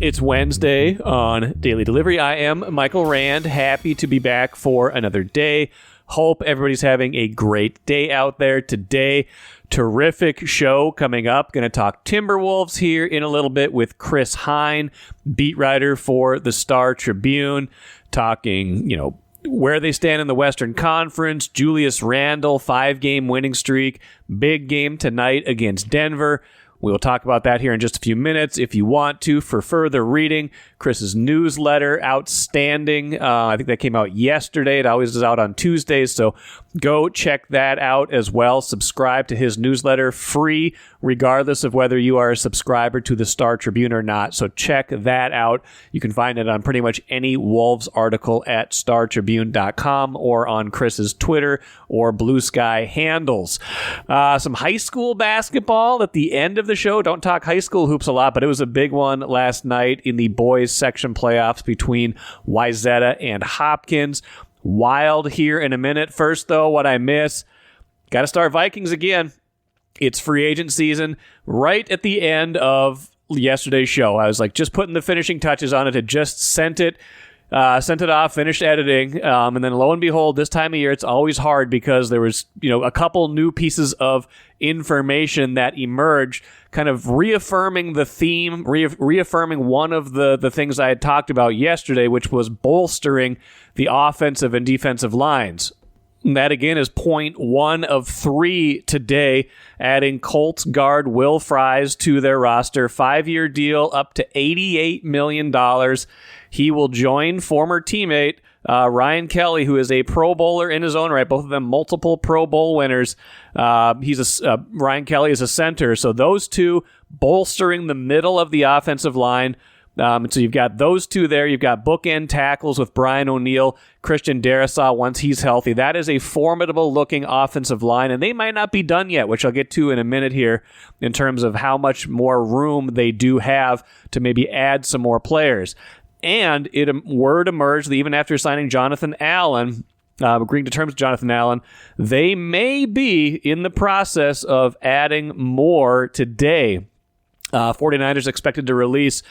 It's Wednesday on Daily Delivery. I am Michael Rand, happy to be back for another day. Hope everybody's having a great day out there today. Terrific show coming up. Going to talk Timberwolves here in a little bit with Chris Hine, beat writer for the Star Tribune, talking, where they stand in the Western Conference. Julius Randle, 5-game winning streak. Big game tonight against Denver. We will talk about that here in just a few minutes. If you want to, for further reading, Chris's newsletter, outstanding. I think that came out yesterday. It always is out on Tuesdays, so go check that out as well. Subscribe to his newsletter, free, regardless of whether you are a subscriber to the Star Tribune or not. So check that out. You can find it on pretty much any Wolves article at startribune.com or on Chris's Twitter or Blue Sky handles. Some high school basketball at the end of the show. Don't talk high school hoops a lot, but it was a big one last night in the boys section playoffs between Wayzata and Hopkins. Wild here in a minute. First, though, what I miss. Got to start Vikings again. It's free agent season. Right at the end of yesterday's show, I was just putting the finishing touches on it. Had just sent it off, finished editing, and then lo and behold, this time of year, it's always hard because there was, a couple new pieces of information that emerged, kind of reaffirming the theme, reaffirming one of the things I had talked about yesterday, which was bolstering the offensive and defensive lines. And that, again, is point 1 of 3 today, adding Colts guard Will Fries to their roster. 5-year deal up to $88 million. He will join former teammate Ryan Kelly, who is a Pro Bowler in his own right, both of them multiple Pro Bowl winners. Ryan Kelly is a center, so those two bolstering the middle of the offensive line. So you've got those two there. You've got bookend tackles with Brian O'Neill, Christian Darrisaw once he's healthy. That is a formidable-looking offensive line, and they might not be done yet, which I'll get to in a minute here in terms of how much more room they do have to maybe add some more players. And word emerged that even after signing Jonathan Allen, agreeing to terms with Jonathan Allen, they may be in the process of adding more today. 49ers expected to release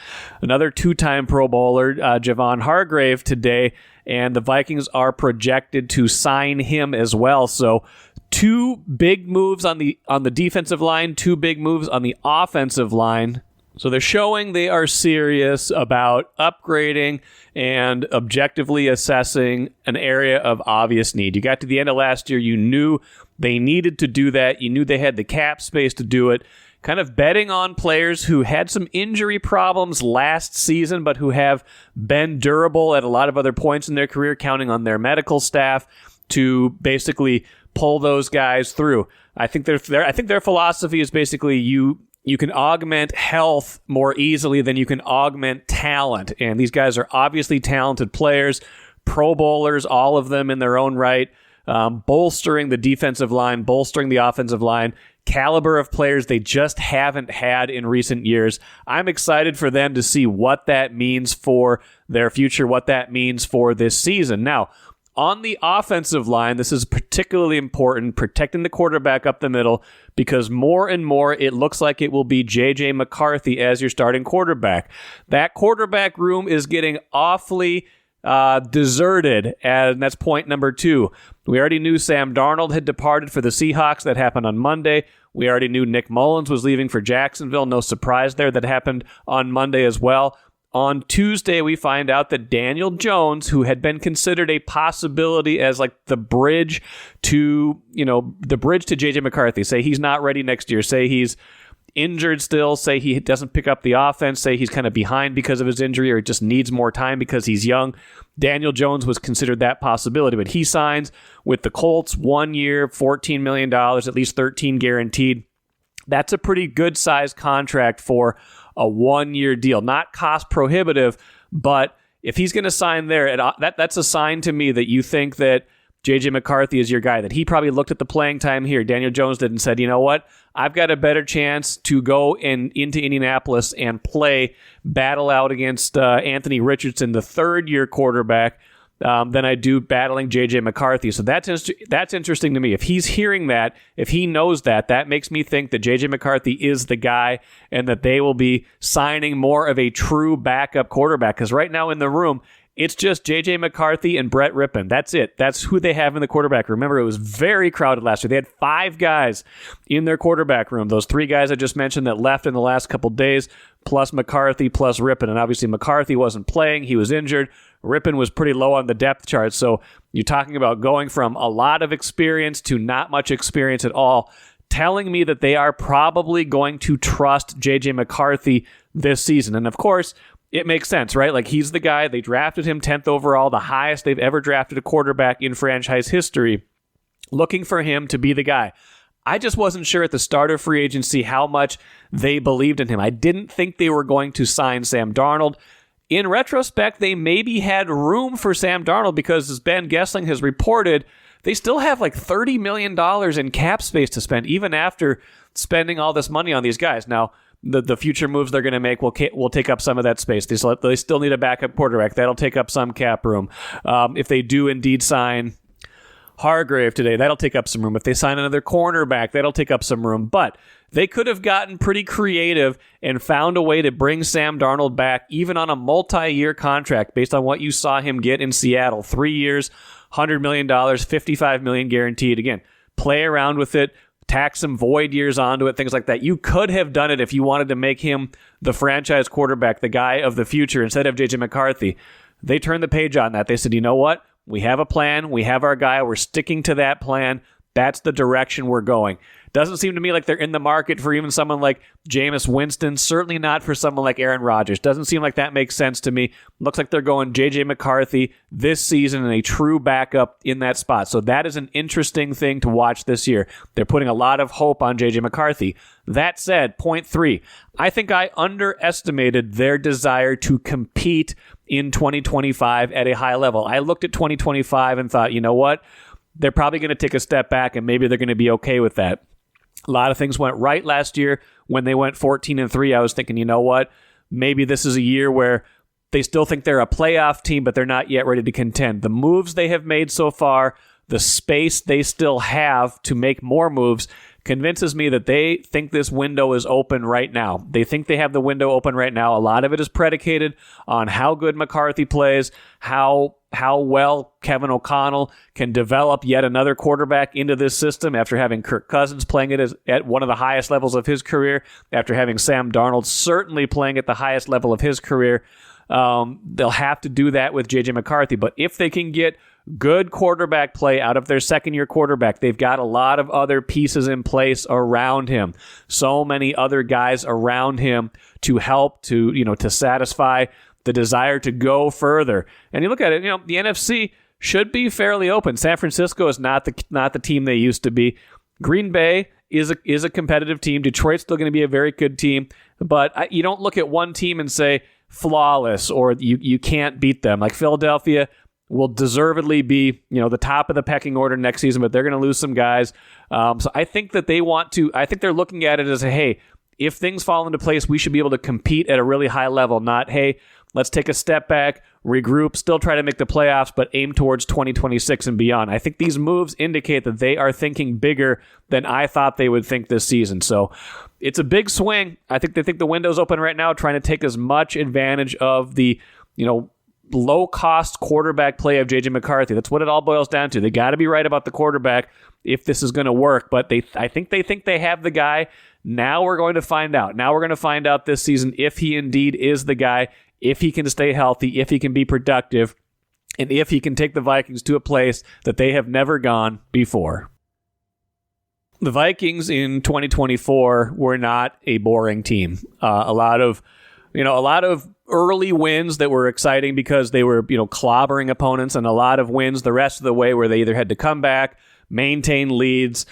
another 2-time Pro Bowler, Javon Hargrave, today, and the Vikings are projected to sign him as well. So 2 big moves on the defensive line, 2 big moves on the offensive line. So they're showing they are serious about upgrading and objectively assessing an area of obvious need. You got to the end of last year, you knew they needed to do that. You knew they had the cap space to do it. Kind of betting on players who had some injury problems last season, but who have been durable at a lot of other points in their career, counting on their medical staff to basically pull those guys through. I think their philosophy is basically you can augment health more easily than you can augment talent. And these guys are obviously talented players, Pro Bowlers, all of them in their own right, bolstering the defensive line, bolstering the offensive line, caliber of players they just haven't had in recent years. I'm excited for them to see what that means for their future, what that means for this season. Now, on the offensive line, this is particularly important, protecting the quarterback up the middle, because more and more it looks like it will be J.J. McCarthy as your starting quarterback. That quarterback room is getting awfully deserted, and that's point number 2. We already knew Sam Darnold had departed for the Seahawks. That happened on Monday. We already knew Nick Mullins was leaving for Jacksonville. No surprise there. That happened on Monday as well. On Tuesday, we find out that Daniel Jones, who had been considered a possibility as the bridge to J.J. McCarthy, say he's not ready next year, say he's injured still, say he doesn't pick up the offense, say he's kind of behind because of his injury or just needs more time because he's young. Daniel Jones was considered that possibility, but he signs with the Colts, 1 year, $14 million, at least 13 guaranteed. That's a pretty good sized contract for a 1-year deal. Not cost prohibitive, but if he's going to sign there, that's a sign to me that you think that J.J. McCarthy is your guy, that he probably looked at the playing time here. Daniel Jones did and said, you know what? I've got a better chance to go into Indianapolis and battle out against Anthony Richardson, the 3rd-year quarterback, than I do battling J.J. McCarthy. So that's interesting to me. If he's hearing that, if he knows that, that makes me think that J.J. McCarthy is the guy and that they will be signing more of a true backup quarterback. Because right now in the room, it's just J.J. McCarthy and Brett Rippon. That's it. That's who they have in the quarterback room. Remember, it was very crowded last year. They had 5 guys in their quarterback room. Those 3 guys I just mentioned that left in the last couple days, plus McCarthy, plus Rippon. And obviously McCarthy wasn't playing. He was injured. Rippon was pretty low on the depth chart. So you're talking about going from a lot of experience to not much experience at all, telling me that they are probably going to trust J.J. McCarthy this season. And of course, it makes sense, right? Like, he's the guy. They drafted him 10th overall, the highest they've ever drafted a quarterback in franchise history, looking for him to be the guy. I just wasn't sure at the start of free agency how much they believed in him. I didn't think they were going to sign Sam Darnold. In retrospect, they maybe had room for Sam Darnold because, as Ben Gessling has reported, they still have like $30 million in cap space to spend, even after spending all this money on these guys. Now, the future moves they're going to make will take up some of that space. They still need a backup quarterback. That'll take up some cap room. If they do indeed sign Hargrave today, that'll take up some room. If they sign another cornerback, that'll take up some room. But they could have gotten pretty creative and found a way to bring Sam Darnold back, even on a multi-year contract, based on what you saw him get in Seattle. 3 years, $100 million, $55 million guaranteed. Again, play around with it. Tack some void years onto it, things like that. You could have done it if you wanted to make him the franchise quarterback, the guy of the future, instead of J.J. McCarthy. They turned the page on that. They said, you know what? We have a plan. We have our guy. We're sticking to that plan. That's the direction we're going. Doesn't seem to me like they're in the market for even someone like Jameis Winston. Certainly not for someone like Aaron Rodgers. Doesn't seem like that makes sense to me. Looks like they're going J.J. McCarthy this season and a true backup in that spot. So that is an interesting thing to watch this year. They're putting a lot of hope on J.J. McCarthy. That said, point 3, I think I underestimated their desire to compete in 2025 at a high level. I looked at 2025 and thought, you know what? They're probably going to take a step back, and maybe they're going to be okay with that. A lot of things went right last year. When they went 14-3, I was thinking, you know what? Maybe this is a year where they still think they're a playoff team, but they're not yet ready to contend. The moves they have made so far, the space they still have to make more moves, convinces me that they think this window is open right now. They think they have the window open right now. A lot of it is predicated on how good McCarthy plays, how well Kevin O'Connell can develop yet another quarterback into this system after having Kirk Cousins playing it at one of the highest levels of his career, after having Sam Darnold certainly playing at the highest level of his career. They'll have to do that with J.J. McCarthy. But if they can get good quarterback play out of their second-year quarterback, they've got a lot of other pieces in place around him. So many other guys around him to help to satisfy the desire to go further. And you look at it, the NFC should be fairly open. San Francisco is not the team they used to be. Green Bay is a competitive team. Detroit's still going to be a very good team. But you don't look at one team and say flawless or you can't beat them. Like Philadelphia will deservedly be, the top of the pecking order next season, but they're going to lose some guys. So I think that I think they're looking at it as, hey, if things fall into place, we should be able to compete at a really high level, not, hey, let's take a step back, regroup, still try to make the playoffs, but aim towards 2026 and beyond. I think these moves indicate that they are thinking bigger than I thought they would think this season. So it's a big swing. I think they think the window's open right now, trying to take as much advantage of the, low-cost quarterback play of J.J. McCarthy. That's what it all boils down to. They got to be right about the quarterback if this is going to work, but I think they have the guy. Now we're going to find out. Now we're going to find out this season if he indeed is the guy, if he can stay healthy, if he can be productive, and if he can take the Vikings to a place that they have never gone before. The Vikings in 2024 were not a boring team. A lot of early wins that were exciting because they were, clobbering opponents, and a lot of wins the rest of the way where they either had to come back, maintain leads,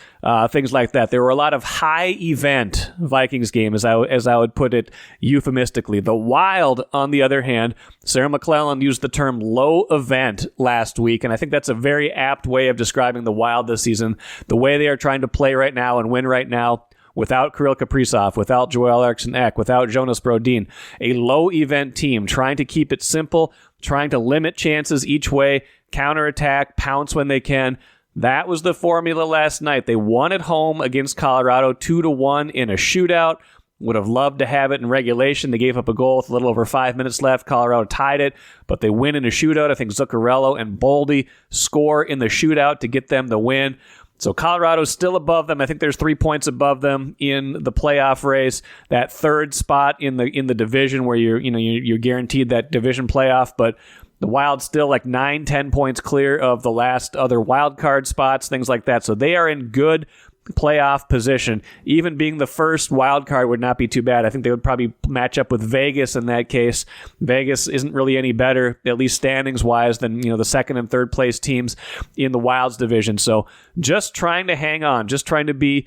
things like that. There were a lot of high-event Vikings games, as I would put it euphemistically. The Wild, on the other hand, Sarah McClellan used the term low-event last week, and I think that's a very apt way of describing the Wild this season. The way they are trying to play right now and win right now, without Kirill Kaprizov, without Joel Eriksson-Ek, without Jonas Brodin. A low-event team trying to keep it simple, trying to limit chances each way, counterattack, pounce when they can. That was the formula last night. They won at home against Colorado 2-1 in a shootout. Would have loved to have it in regulation. They gave up a goal with a little over 5 minutes left. Colorado tied it, but they win in a shootout. I think Zuccarello and Boldy score in the shootout to get them the win. So Colorado's still above them. I think there's 3 points above them in the playoff race. That third spot in the division where you're guaranteed that division playoff, but the Wild still like 9-10 points clear of the last other wild card spots, things like that. So they are in good playoff position. Even being the first wild card would not be too bad. I think they would probably match up with Vegas in that case. Vegas isn't really any better, at least standings wise, than the second and third place teams in the Wild's division. So just trying to hang on, just trying to be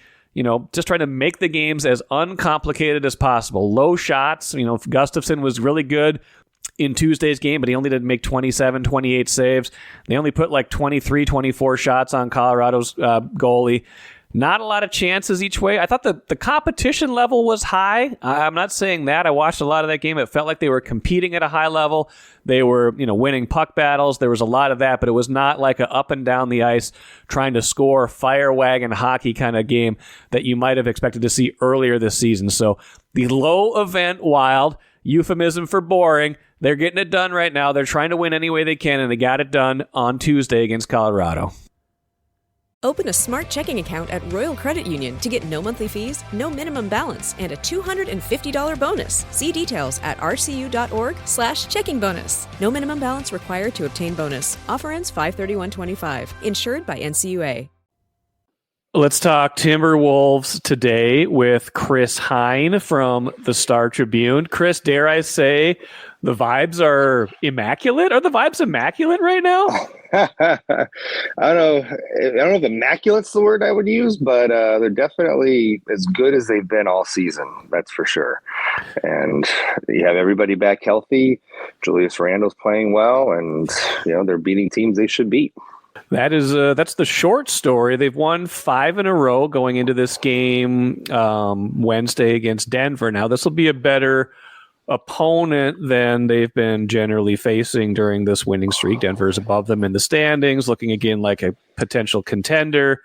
just trying to make the games as uncomplicated as possible. Low shots. Gustafsson was really good in Tuesday's game, but he only did make 27, 28 saves. They only put like 23, 24 shots on Colorado's goalie. Not a lot of chances each way. I thought the competition level was high. I'm not saying that. I watched a lot of that game. It felt like they were competing at a high level. They were, winning puck battles. There was a lot of that, but it was not like a up and down the ice trying to score fire wagon hockey kind of game that you might have expected to see earlier this season. So the low event Wild, euphemism for boring, they're getting it done right now. They're trying to win any way they can, and they got it done on Tuesday against Colorado. Open a smart checking account at Royal Credit Union to get no monthly fees, no minimum balance, and a $250 bonus. See details at rcu.org/checking bonus. No minimum balance required to obtain bonus. Offer ends 5/31/25. Insured by NCUA. Let's talk Timberwolves today with Chris Hine from the Star Tribune. Chris, dare I say the vibes are immaculate? Are the vibes immaculate right now? I don't know if immaculate's the word I would use, but they're definitely as good as they've been all season. That's for sure. And you have everybody back healthy. Julius Randle's playing well, and they're beating teams they should beat. That's the short story. They've won 5 in a row going into this game Wednesday against Denver. Now, this will be a better opponent than they've been generally facing during this winning streak. Denver is above them in the standings, looking again like a potential contender.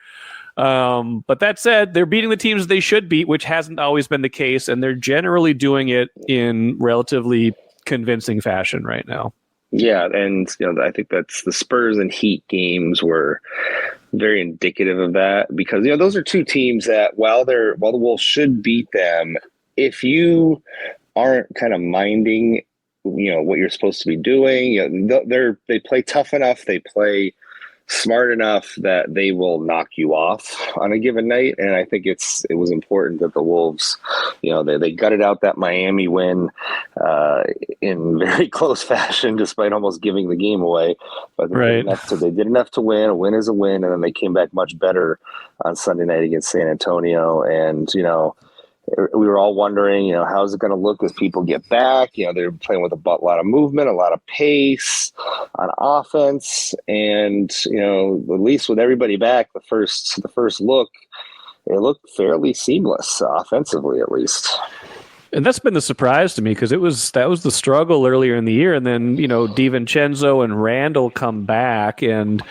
But that said, they're beating the teams they should beat, which hasn't always been the case, and they're generally doing it in relatively convincing fashion right now. Yeah, and I think that's the Spurs and Heat games were very indicative of that, because those are two teams that while the Wolves should beat them, if you aren't kind of minding what you're supposed to be doing, they play tough enough, they play smart enough that they will knock you off on a given night. And I think it was important that the Wolves, they gutted out that Miami win in very close fashion, despite almost giving the game away. But they did enough to win. A win is a win. And then they came back much better on Sunday night against San Antonio. And, we were all wondering, how's it going to look as people get back? They're playing with a lot of movement, a lot of pace on offense. And, at least with everybody back, the first look, it looked fairly seamless offensively, at least. And that's been the surprise to me, because that was the struggle earlier in the year. And then, DiVincenzo and Randle come back. And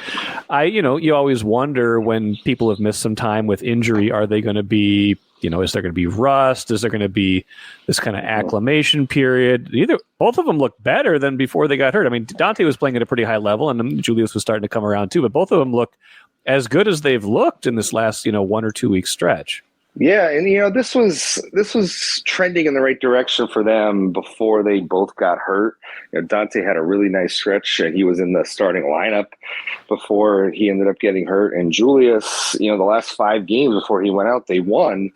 you always wonder when people have missed some time with injury, are they going to be, is there going to be rust? Is there going to be this kind of acclimation period? Both of them look better than before they got hurt. I mean, Dante was playing at a pretty high level, and Julius was starting to come around too, but both of them look as good as they've looked in this last, 1 or 2 week stretch. Yeah, and this was trending in the right direction for them before they both got hurt. Dante had a really nice stretch, and he was in the starting lineup before he ended up getting hurt. And Julius, the last 5 games before he went out, they won.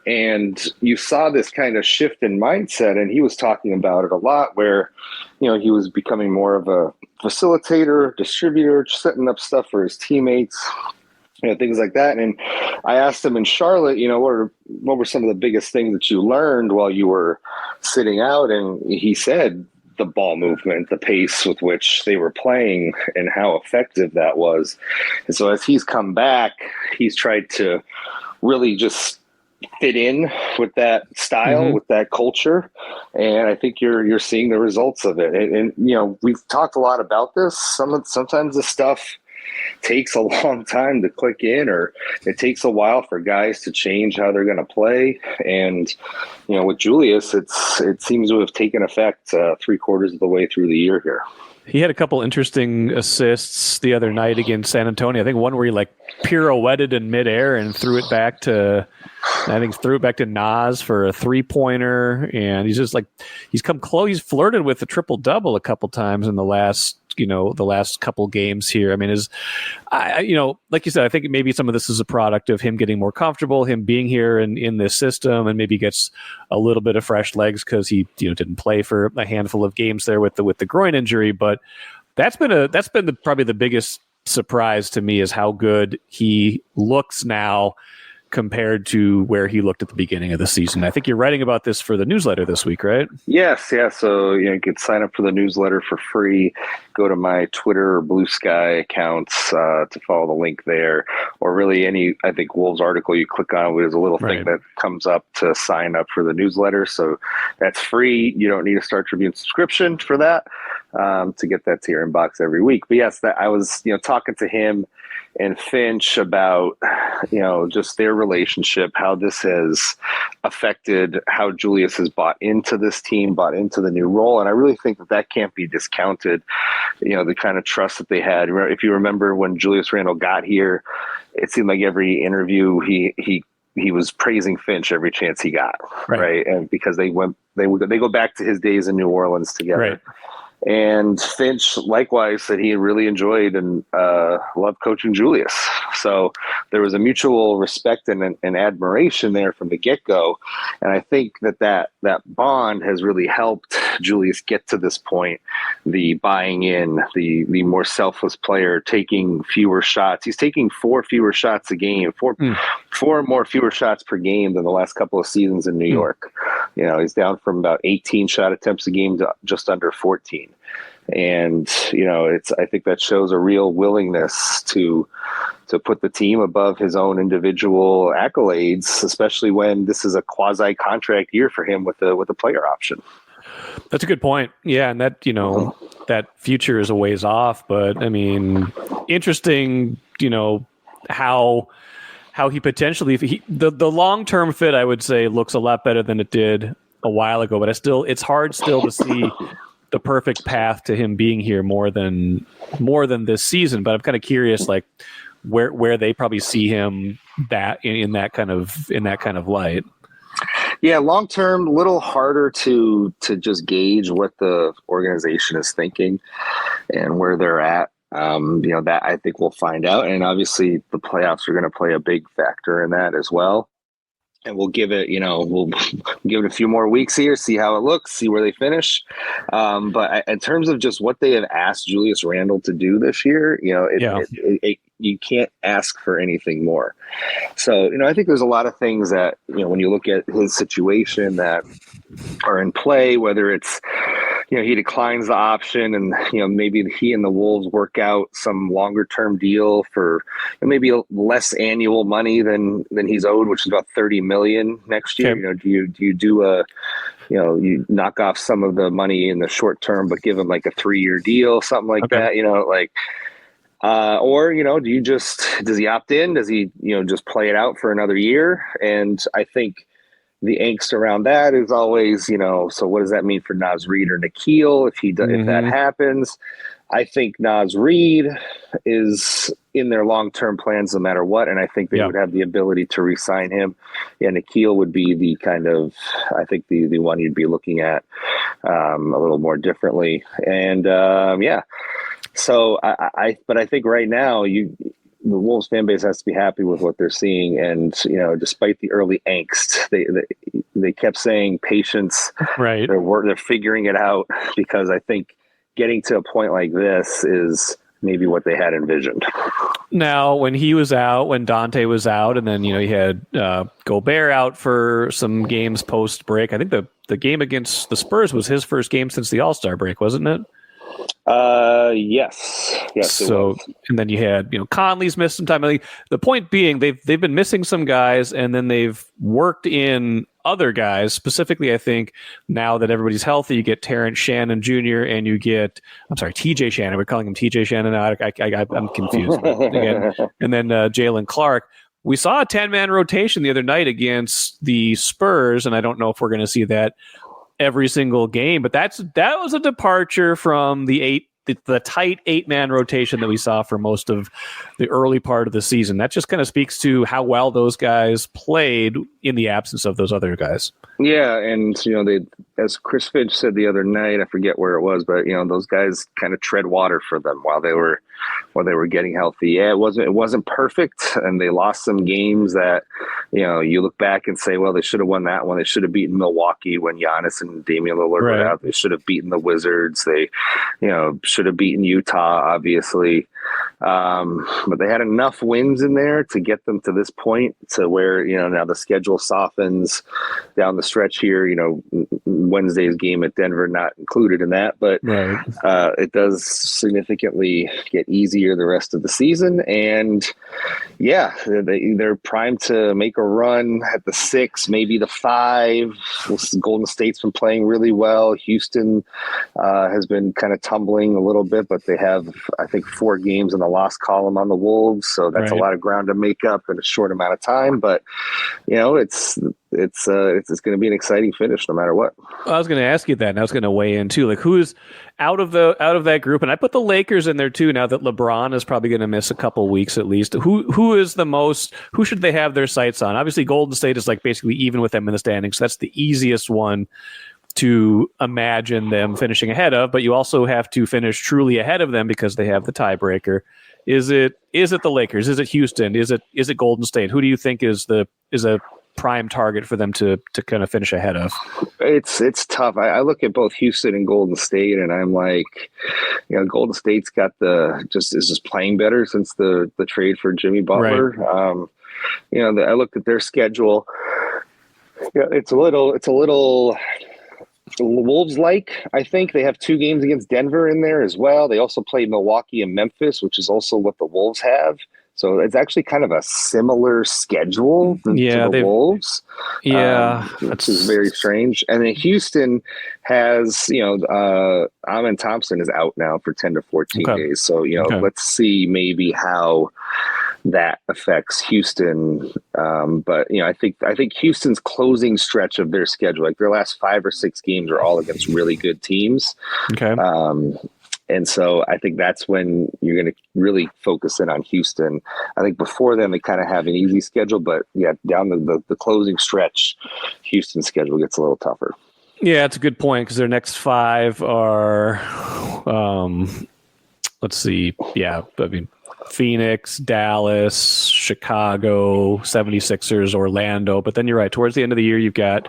And you saw this kind of shift in mindset, and he was talking about it a lot, where, he was becoming more of a facilitator, distributor, setting up stuff for his teammates, things like that. And I asked him in Charlotte, what were some of the biggest things that you learned while you were sitting out? And he said the ball movement, the pace with which they were playing, and how effective that was. And so as he's come back, he's tried to really just fit in with that style, with that culture, and I think you're seeing the results of it. And we've talked a lot about this. Sometimes the stuff takes a long time to click in, or it takes a while for guys to change how they're going to play. And with Julius, it seems to have taken effect 3/4 of the way through the year here. He had a couple interesting assists the other night against San Antonio. I think one where he pirouetted in midair and threw it back to Nas for a 3-pointer. And he's just he's come close. He's flirted with the triple double a couple times in the last couple games here. I mean, like you said, I think maybe some of this is a product of him getting more comfortable, him being here in this system, and maybe gets a little bit of fresh legs because he didn't play for a handful of games there with the groin injury. But that's been probably the biggest surprise to me is how good he looks now compared to where he looked at the beginning of the season. I think you're writing about this for the newsletter this week, right? Yes, yeah. So you can sign up for the newsletter for free. Go to my Twitter or Blue Sky accounts to follow the link there, or really any Wolves article you click on. There's a little thing that comes up to sign up for the newsletter. So that's free. You don't need a Star Tribune subscription for that to get that to your inbox every week. But yes, I was talking to him and Finch about, just their relationship, how this has affected how Julius has bought into this team, bought into the new role. And I really think that can't be discounted, the kind of trust that they had. If you remember when Julius Randle got here, it seemed like every interview he was praising Finch every chance he got, right? And because they go back to his days in New Orleans together. Right. And Finch likewise said he really enjoyed and loved coaching Julius. So there was a mutual respect and admiration there from the get-go. And I think that bond has really helped Julius get to this point, the buying in, the more selfless player, taking fewer shots. He's taking 4 fewer shots a game, four more fewer shots per game than the last couple of seasons in New York. He's down from about 18 shot attempts a game to just under 14. And, I think that shows a real willingness to put the team above his own individual accolades, especially when this is a quasi contract year for him with a player option. That's a good point. Yeah. And that, that future is a ways off, but I mean, interesting, how he potentially, the long-term fit, I would say, looks a lot better than it did a while ago, but it's hard still to see the perfect path to him being here more than this season. But I'm kind of curious, where they probably see him in that kind of light. Yeah, long term, a little harder to just gauge what the organization is thinking and where they're at. That I think we'll find out, and obviously the playoffs are going to play a big factor in that as well. And we'll give it, we'll give it a few more weeks here, see how it looks, see where they finish. But in terms of just what they have asked Julius Randle to do this year, you can't ask for anything more. So, I think there's a lot of things that, when you look at his situation that are in play, whether it's, he declines the option and, maybe he and the Wolves work out some longer term deal for maybe less annual money than he's owed, which is about $30 million next year. Okay. Do you do you knock off some of the money in the short term, but give him a 3-year deal, something like that, or, does he opt in? Does he, just play it out for another year? And I think the angst around that is always, so what does that mean for Naz Reid or Nikhil if that happens? I think Naz Reid is in their long-term plans no matter what, and I think they would have the ability to re-sign him. Yeah, Nikhil would be the kind of, I think, the one you'd be looking at a little more differently. And, so but I think right now the Wolves fan base has to be happy with what they're seeing. And, despite the early angst, they kept saying patience. Right. They're figuring it out, because I think getting to a point like this is maybe what they had envisioned. Now, when he was out, when Dante was out, and then, you had Gobert out for some games post break. I think the game against the Spurs was his first game since the All-Star break, wasn't it? Yes, so, it was. and then you had, Conley's missed some time. I think the point being they've been missing some guys, and then they've worked in other guys. Specifically, I think now that everybody's healthy, you get Terrence Shannon Jr. and you get, TJ Shannon. We're calling him TJ Shannon now. I'm confused. Again, and then Jalen Clark. We saw a 10-man rotation the other night against the Spurs, and I don't know if we're going to see that every single game, but that was a departure from the tight 8-man rotation that we saw for most of the early part of the season. That just kind of speaks to how well those guys played in the absence of those other guys. Yeah, and they, as Chris Finch said the other night, I forget where it was, but those guys kind of tread water for them while they were getting healthy. Yeah, it wasn't perfect, and they lost some games that you look back and say, well, they should have won that one. They should have beaten Milwaukee when Giannis and Damian Lillard were out. They should have beaten the Wizards. They should have beaten Utah, obviously. But they had enough wins in there to get them to this point, to where now the schedule softens down the stretch here. Wednesday's game at Denver not included in that, but it does significantly get easier the rest of the season. And yeah, they're primed to make a run at the 6, maybe the 5. Golden State's been playing really well. Houston has been kind of tumbling a little bit, but they have, I think, 4 games in the loss column on the Wolves, so that's a lot of ground to make up in a short amount of time. But it's going to be an exciting finish no matter what. I was going to ask you that, and I was going to weigh in too. Like, who's out of that group? And I put the Lakers in there too. Now that LeBron is probably going to miss a couple weeks at least, who is the most? Who should they have their sights on? Obviously, Golden State is like basically even with them in the standings. So that's the easiest one to imagine them finishing ahead of. But you also have to finish truly ahead of them because they have the tiebreaker. Is it the Lakers? Is it Houston? Is it Golden State? Who do you think is a prime target for them to kind of finish ahead of? It's tough. I look at both Houston and Golden State, and I'm like, Golden State's got is just playing better since the trade for Jimmy Butler. Right. I looked at their schedule. Yeah, it's a little Wolves-like. I think they have 2 games against Denver in there as well. They also play Milwaukee and Memphis, which is also what the Wolves have. So it's actually kind of a similar schedule to the Wolves. Yeah. Which is very strange. And then Houston has, Amen Thompson is out now for 10 to 14 days. So, let's see maybe how that affects Houston. But I think Houston's closing stretch of their schedule, like their last 5 or 6 games, are all against really good teams. Okay. And so I think that's when you're going to really focus in on Houston. I think before then they kind of have an easy schedule, but down the closing stretch, Houston's schedule gets a little tougher. Yeah, it's a good point because their next 5 are, let's see. Yeah, I mean, Phoenix, Dallas, Chicago, 76ers, Orlando. But then you're right. Towards the end of the year, you've got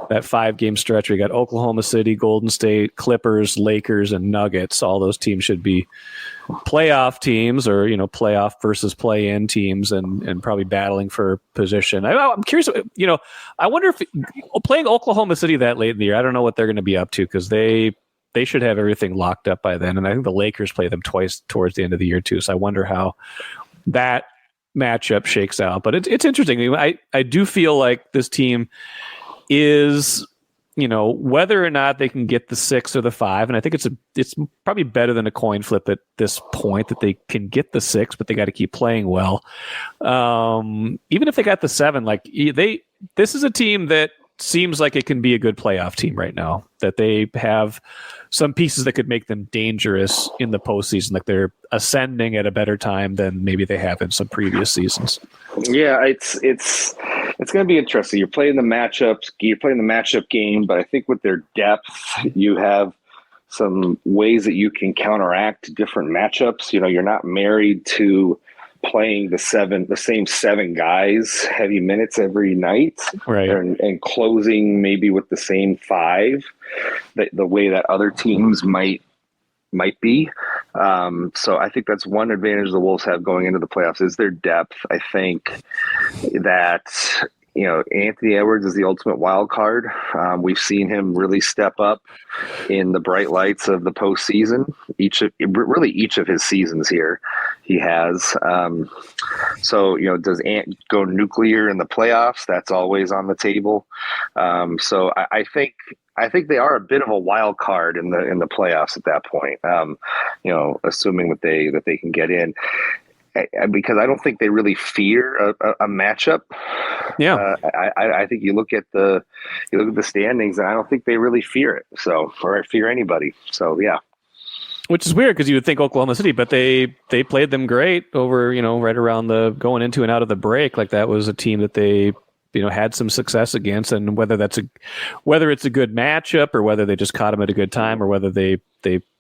that 5-game stretch where you got Oklahoma City, Golden State, Clippers, Lakers, and Nuggets. All those teams should be playoff teams or, playoff versus play-in teams and probably battling for position. I'm curious, I wonder if playing Oklahoma City that late in the year, I don't know what they're going to be up to because they should have everything locked up by then. And I think the Lakers play them twice towards the end of the year too. So I wonder how that matchup shakes out. But it's interesting. I do feel like this team is, whether or not they can get the 6 or the 5. And I think it's probably better than a coin flip at this point that they can get the 6, but they got to keep playing well. Even if they got the 7, this is a team that seems like it can be a good playoff team right now, that they have some pieces that could make them dangerous in the postseason. Like they're ascending at a better time than maybe they have in some previous seasons. Yeah, it's going to be interesting. You're playing the matchup game, but I think with their depth, you have some ways that you can counteract different matchups. You're not married to playing the same 7 guys heavy minutes every night, right? And closing maybe with the same 5, the way that other teams might be. So I think that's one advantage the Wolves have going into the playoffs is their depth. I think that Anthony Edwards is the ultimate wild card. We've seen him really step up in the bright lights of the postseason. Each of his seasons here, he has. Does Ant go nuclear in the playoffs? That's always on the table. I think they are a bit of a wild card in the playoffs at that point. Assuming that they can get in. Because I don't think they really fear a matchup. Yeah, I think you look at the standings, and I don't think they really fear it. Or fear anybody. So yeah, which is weird because you would think Oklahoma City, but they played them great over right around the going into and out of the break. Like that was a team that they had some success against, and whether it's a good matchup or whether they just caught them at a good time or whether they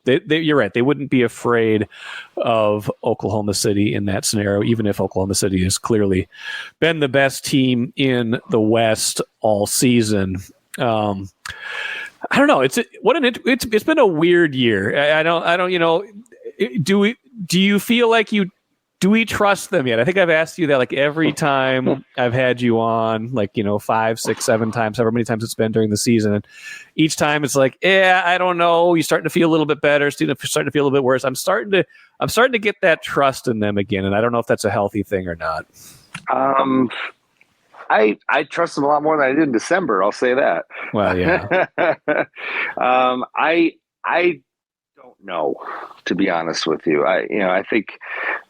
you're right, they wouldn't be afraid of Oklahoma City in that scenario, even if Oklahoma City has clearly been the best team in the West all season. I don't know. It's been a weird year. I don't. Do you feel like do we trust them yet? I think I've asked you that like every time I've had you on, 5, 6, 7 times, however many times it's been during the season. And each time it's like, I don't know. You're starting to feel a little bit better. Starting to feel a little bit worse. I'm starting to get that trust in them again. And I don't know if that's a healthy thing or not. I trust them a lot more than I did in December. I'll say that. Well, yeah. I don't know, to be honest with you. I think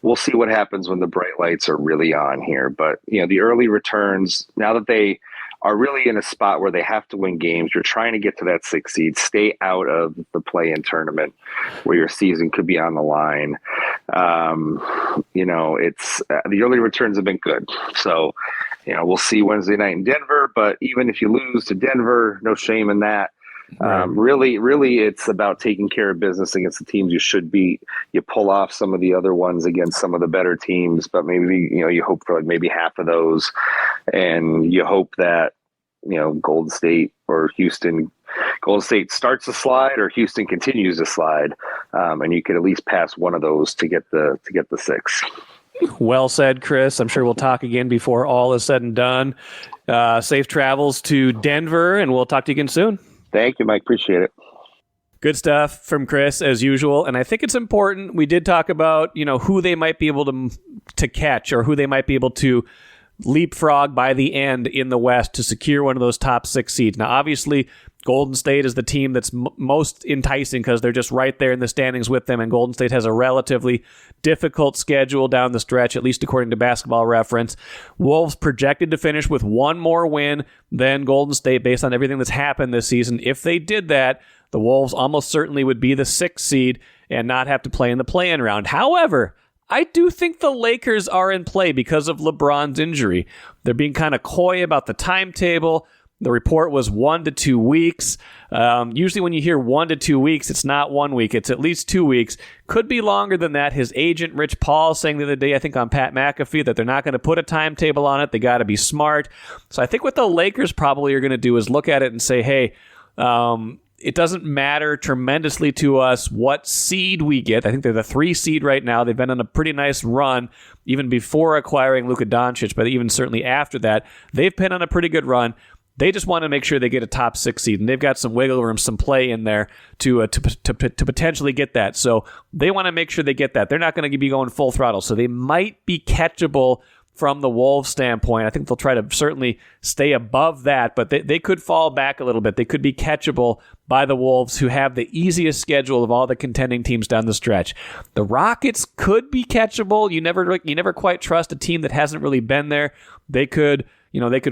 we'll see what happens when the bright lights are really on here. But the early returns, now that they are really in a spot where they have to win games, you're trying to get to that 6 seed, stay out of the play-in tournament where your season could be on the line. It's the early returns have been good. So, we'll see Wednesday night in Denver. But even if you lose to Denver, no shame in that. Right. Really, it's about taking care of business against the teams you should beat. You pull off some of the other ones against some of the better teams, but maybe you hope for maybe half of those, and you hope that Golden State starts to slide or Houston continues to slide, and you could at least pass one of those to get the 6. Well said, Chris. I'm sure we'll talk again before all is said and done. Safe travels to Denver, and we'll talk to you again soon. Thank you, Mike. Appreciate it. Good stuff from Chris, as usual. And I think it's important. We did talk about, who they might be able to catch or who they might be able to leapfrog by the end in the West to secure one of those top 6 seeds. Now, obviously, Golden State is the team that's most enticing because they're just right there in the standings with them, and Golden State has a relatively difficult schedule down the stretch, at least according to Basketball Reference. Wolves projected to finish with one more win than Golden State based on everything that's happened this season. If they did that, the Wolves almost certainly would be the 6th seed and not have to play in the play-in round. However, I do think the Lakers are in play because of LeBron's injury. They're being kind of coy about the timetable. The report was 1 to 2 weeks. Usually when you hear 1 to 2 weeks, it's not 1 week. It's at least 2 weeks. Could be longer than that. His agent, Rich Paul, saying the other day, I think on Pat McAfee, that they're not going to put a timetable on it. They got to be smart. So I think what the Lakers probably are going to do is look at it and say, hey, it doesn't matter tremendously to us what seed we get. I think they're the 3 seed right now. They've been on a pretty nice run even before acquiring Luka Doncic, but even certainly after that. They've been on a pretty good run. They just want to make sure they get a top 6 seed, and they've got some wiggle room, some play in there to potentially get that. So they want to make sure they get that. They're not going to be going full throttle, so they might be catchable from the Wolves' standpoint. I think they'll try to certainly stay above that, but they could fall back a little bit. They could be catchable by the Wolves, who have the easiest schedule of all the contending teams down the stretch. The Rockets could be catchable. You never quite trust a team that hasn't really been there. They could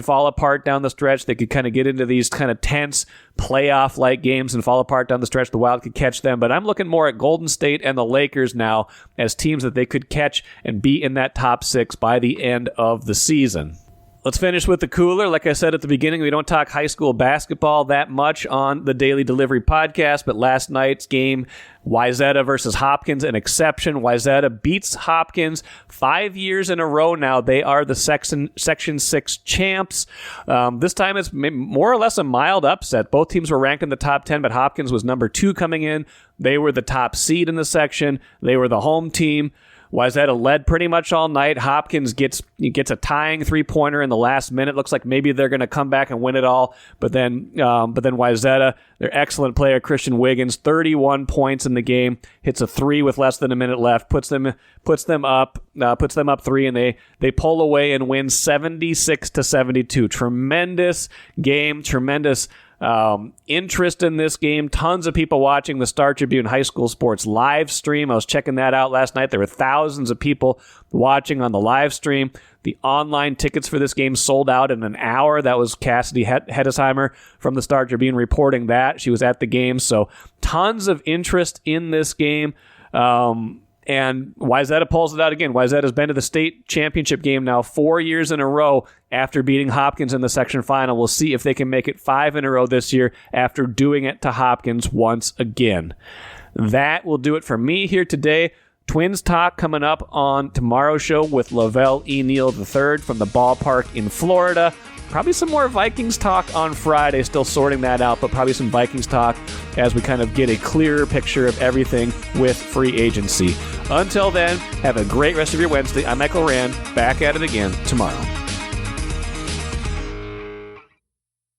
fall apart down the stretch. They could kind of get into these kind of tense playoff-like games and fall apart down the stretch. The Wild could catch them. But I'm looking more at Golden State and the Lakers now as teams that they could catch and be in that top 6 by the end of the season. Let's finish with the cooler. Like I said at the beginning, we don't talk high school basketball that much on the Daily Delivery podcast, but last night's game, Wayzata versus Hopkins, an exception. Wayzata beats Hopkins 5 years in a row now. They are the Section 6 champs. This time it's more or less a mild upset. Both teams were ranked in the top 10, but Hopkins was number 2 coming in. They were the top seed in the section. They were the home team. Wayzata led pretty much all night. Hopkins gets a tying three-pointer in the last minute. Looks like maybe they're going to come back and win it all. But then Wayzata, their excellent player Christian Wiggins, 31 points in the game, hits a three with less than a minute left, puts them up three, and they pull away and win 76-72. Tremendous game, tremendous interest in this game. Tons of people watching the Star Tribune High School Sports live stream. I was checking that out last night. There were thousands of people watching on the live stream. The online tickets for this game sold out in an hour. That was Cassidy Hedesheimer from the Star Tribune reporting that. She was at the game. So tons of interest in this game. And Wayzata pulls it out again. Wayzata's been to the state championship game now 4 years in a row after beating Hopkins in the section final. We'll see if they can make it 5 in a row this year after doing it to Hopkins once again. That will do it for me here today. Twins talk coming up on tomorrow's show with Lavelle E. Neal III from the ballpark in Florida. Probably some more Vikings talk on Friday, still sorting that out, but probably some Vikings talk as we kind of get a clearer picture of everything with free agency. Until then, have a great rest of your Wednesday. I'm Michael Rand, back at it again tomorrow.